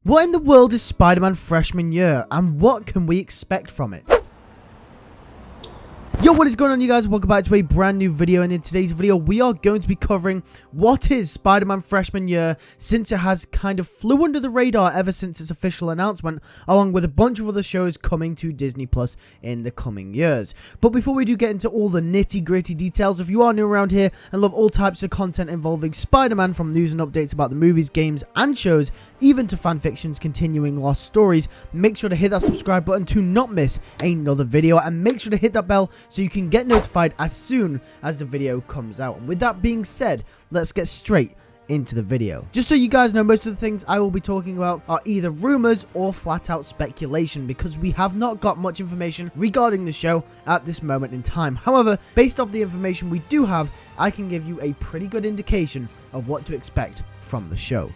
What in the world is Spider-Man freshman year, and what can we expect from it? Yo, what is going on, you guys? Welcome back to a brand new video, and in today's video we are going to be covering what is Spider-Man freshman year, since it has kind of flew under the radar ever since its official announcement, along with a bunch of other shows coming to Disney Plus in the coming years. But before we do get into all the nitty-gritty details, if you are new around here and love all types of content involving Spider-Man, from news and updates about the movies, games and shows, even to fanfictions continuing lost stories, make sure to hit that subscribe button to not miss another video, and make sure to hit that bell so you can get notified as soon as the video comes out. And with that being said, let's get straight into the video. Just so you guys know, most of the things I will be talking about are either rumors or flat out speculation, because we have not got much information regarding the show at this moment in time. However, based off the information we do have, I can give you a pretty good indication of what to expect from the show.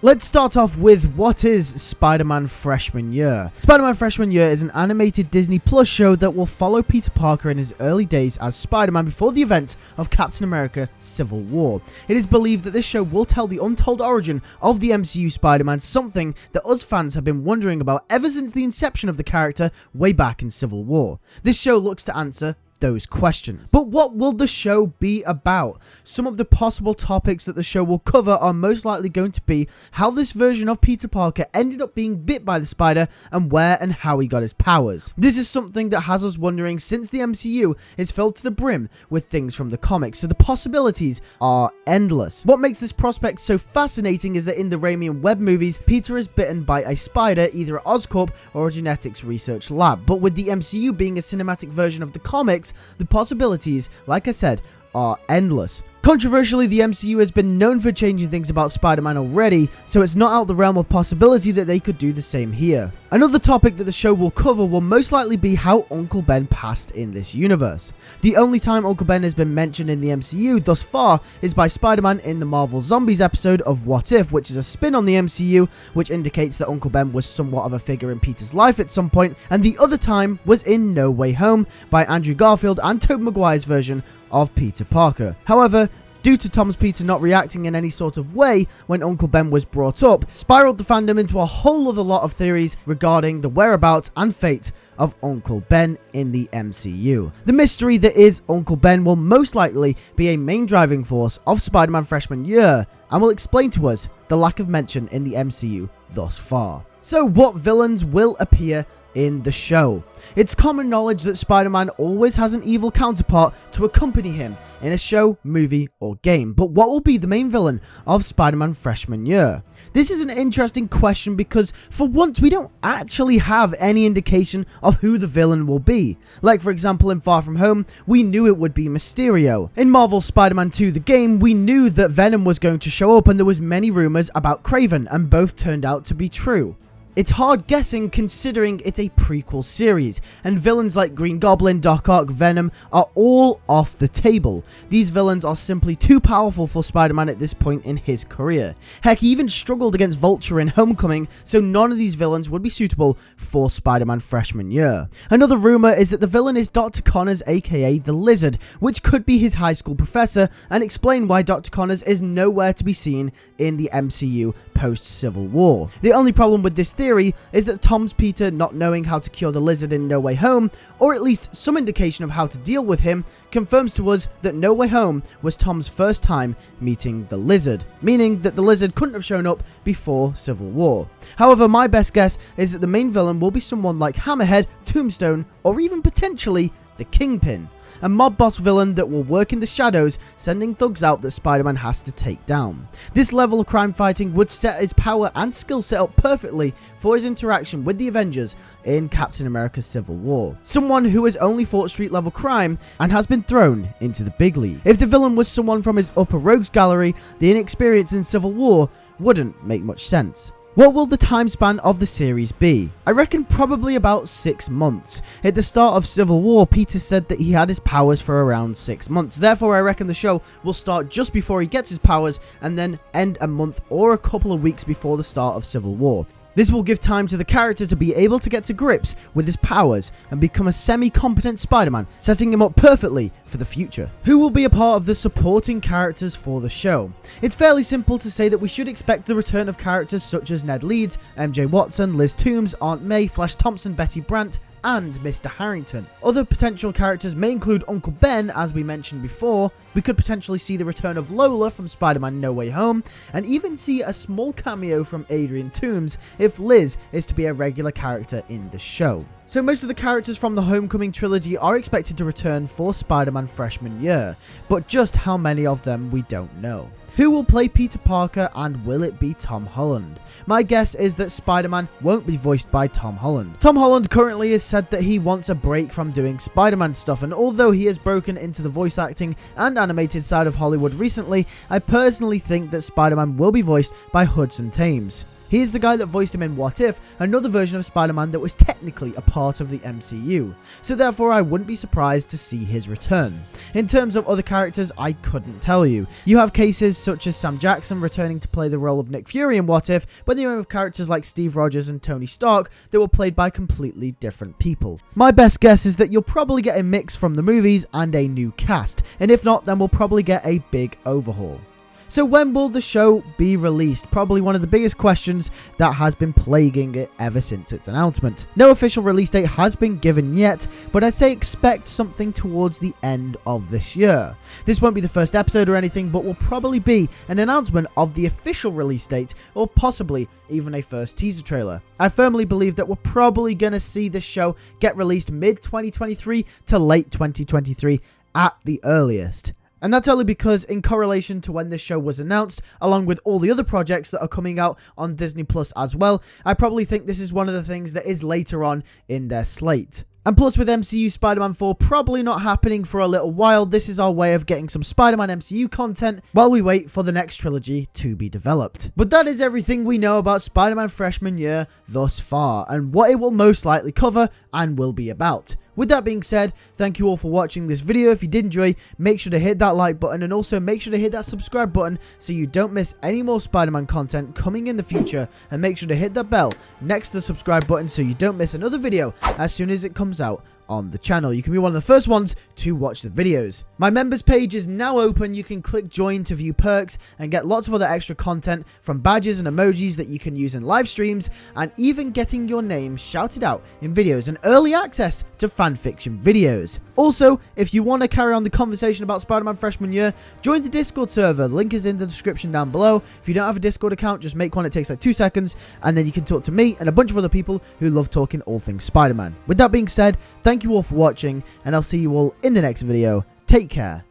Let's start off with what is Spider-Man Freshman Year. Spider-Man Freshman Year is an animated Disney Plus show that will follow Peter Parker in his early days as Spider-Man before the events of Captain America Civil War. It is believed that this show will tell the untold origin of the MCU Spider-Man, something that us fans have been wondering about ever since the inception of the character way back in Civil War. This show looks to answer those questions. But what will the show be about? Some of the possible topics that the show will cover are most likely going to be how this version of Peter Parker ended up being bit by the spider, and where and how he got his powers. This is something that has us wondering, since the MCU is filled to the brim with things from the comics, so the possibilities are endless. What makes this prospect so fascinating is that in the Raimi and Webb movies, Peter is bitten by a spider either at Oscorp or a genetics research lab, but with the MCU being a cinematic version of the comics, the possibilities, like I said, are endless. Controversially, the MCU has been known for changing things about Spider-Man already, so it's not out of the realm of possibility that they could do the same here. Another topic that the show will cover will most likely be how Uncle Ben passed in this universe. The only time Uncle Ben has been mentioned in the MCU thus far is by Spider-Man in the Marvel Zombies episode of What If, which is a spin on the MCU, which indicates that Uncle Ben was somewhat of a figure in Peter's life at some point, and the other time was in No Way Home by Andrew Garfield and Tobey Maguire's version of Peter Parker. However, due to Tom's Peter not reacting in any sort of way when Uncle Ben was brought up, spiraled the fandom into a whole other lot of theories regarding the whereabouts and fate of Uncle Ben in the MCU. The mystery that is Uncle Ben will most likely be a main driving force of Spider-Man Freshman Year, and will explain to us the lack of mention in the MCU thus far. So what villains will appear in the show? It's common knowledge that Spider-Man always has an evil counterpart to accompany him in a show, movie, or game. But what will be the main villain of Spider-Man Freshman Year? This is an interesting question because for once we don't actually have any indication of who the villain will be. Like for example in Far From Home, we knew it would be Mysterio. In Marvel's Spider-Man 2 the game, we knew that Venom was going to show up, and there was many rumors about Kraven, and both turned out to be true. It's hard guessing considering it's a prequel series, and villains like Green Goblin, Doc Ock, Venom are all off the table. These villains are simply too powerful for Spider-Man at this point in his career. Heck, he even struggled against Vulture in Homecoming, so none of these villains would be suitable for Spider-Man Freshman Year. Another rumor is that the villain is Dr. Connors, aka the Lizard, which could be his high school professor, and explain why Dr. Connors is nowhere to be seen in the MCU post-Civil War. The only problem with this theory is that Tom's Peter not knowing how to cure the Lizard in No Way Home, or at least some indication of how to deal with him, confirms to us that No Way Home was Tom's first time meeting the Lizard, meaning that the Lizard couldn't have shown up before Civil War. However, my best guess is that the main villain will be someone like Hammerhead, Tombstone, or even potentially the Kingpin, a mob boss villain that will work in the shadows, sending thugs out that Spider-Man has to take down. This level of crime fighting would set his power and skill set up perfectly for his interaction with the Avengers in Captain America Civil War. Someone who has only fought street level crime and has been thrown into the big league. If the villain was someone from his upper rogues gallery, the inexperience in Civil War wouldn't make much sense. What will the time span of the series be? I reckon probably about 6 months. At the start of Civil War, Peter said that he had his powers for around 6 months. Therefore, I reckon the show will start just before he gets his powers and then end a month or a couple of weeks before the start of Civil War. This will give time to the character to be able to get to grips with his powers and become a semi-competent Spider-Man, setting him up perfectly for the future. Who will be a part of the supporting characters for the show? It's fairly simple to say that we should expect the return of characters such as Ned Leeds, MJ Watson, Liz Toombs, Aunt May, Flash Thompson, Betty Brant, and Mr. Harrington. Other potential characters may include Uncle Ben, as we mentioned before. We could potentially see the return of Lola from Spider-Man No Way Home, and even see a small cameo from Adrian Toombs if Liz is to be a regular character in the show. So most of the characters from the Homecoming trilogy are expected to return for Spider-Man freshman year, but just how many of them we don't know. Who will play Peter Parker, and will it be Tom Holland? My guess is that Spider-Man won't be voiced by Tom Holland. Tom Holland currently has said that he wants a break from doing Spider-Man stuff, and although he has broken into the voice acting and animated side of Hollywood recently, I personally think that Spider-Man will be voiced by Hudson Thames. He is the guy that voiced him in What If, another version of Spider-Man that was technically a part of the MCU, so therefore I wouldn't be surprised to see his return. In terms of other characters, I couldn't tell you. You have cases such as Sam Jackson returning to play the role of Nick Fury in What If, but then you have characters like Steve Rogers and Tony Stark that were played by completely different people. My best guess is that you'll probably get a mix from the movies and a new cast, and if not, then we'll probably get a big overhaul. So when will the show be released? Probably one of the biggest questions that has been plaguing it ever since its announcement. No official release date has been given yet, but I'd say expect something towards the end of this year. This won't be the first episode or anything, but will probably be an announcement of the official release date, or possibly even a first teaser trailer. I firmly believe that we're probably going to see this show get released mid-2023 to late 2023 at the earliest. And that's only because in correlation to when this show was announced, along with all the other projects that are coming out on Disney Plus as well, I probably think this is one of the things that is later on in their slate. And plus with MCU Spider-Man 4 probably not happening for a little while, this is our way of getting some Spider-Man MCU content while we wait for the next trilogy to be developed. But that is everything we know about Spider-Man freshman year thus far, and what it will most likely cover and will be about. With that being said, thank you all for watching this video. If you did enjoy, make sure to hit that like button, and also make sure to hit that subscribe button so you don't miss any more Spider-Man content coming in the future, and make sure to hit that bell next to the subscribe button so you don't miss another video as soon as it comes out on the channel. You can be one of the first ones to watch the videos. My members page is now open. You can click join to view perks and get lots of other extra content, from badges and emojis that you can use in live streams, and even getting your name shouted out in videos, and early access to fanfiction videos. Also, if you want to carry on the conversation about Spider-Man freshman year, join the Discord server. The link is in the description down below. If you don't have a Discord account, just make one. It takes like 2 seconds, and then you can talk to me and a bunch of other people who love talking all things Spider-Man. With that being said, thank you all for watching, and I'll see you all in the next video. Take care,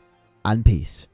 and peace.